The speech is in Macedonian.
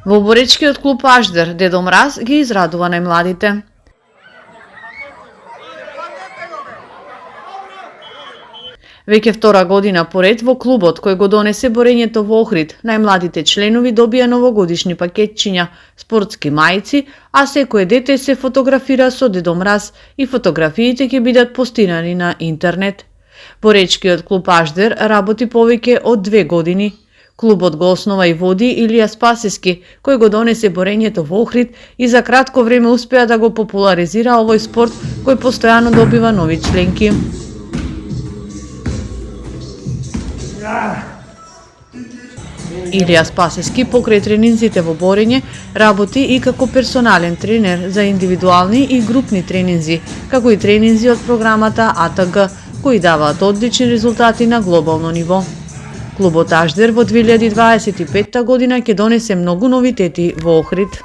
Во боречкиот клуб Аждер, Дедо Мраз ги израдува најмладите. Веќе втора година поред во клубот кој го донесе борењето во Охрид, најмладите членови добија новогодишни пакетчиња, спортски мајци, а секое дете се фотографира со Дедо Мраз и фотографиите ќе бидат постирани на интернет. Боречкиот клуб Аждер работи повеќе од 2 години. Клубот го основа и води Илија Спасески, кој го донесе борењето во Охрид и за кратко време успеа да го популаризира овој спорт кој постојано добива нови членки. Илија Спасески покрај тренинзите во борење работи и како персонален тренер за индивидуални и групни тренинзи, како и тренинзи од програмата АТГ, кои даваат одлични резултати на глобално ниво. Клубот Аждер во 2025 година ќе донесе многу новитети во Охрид.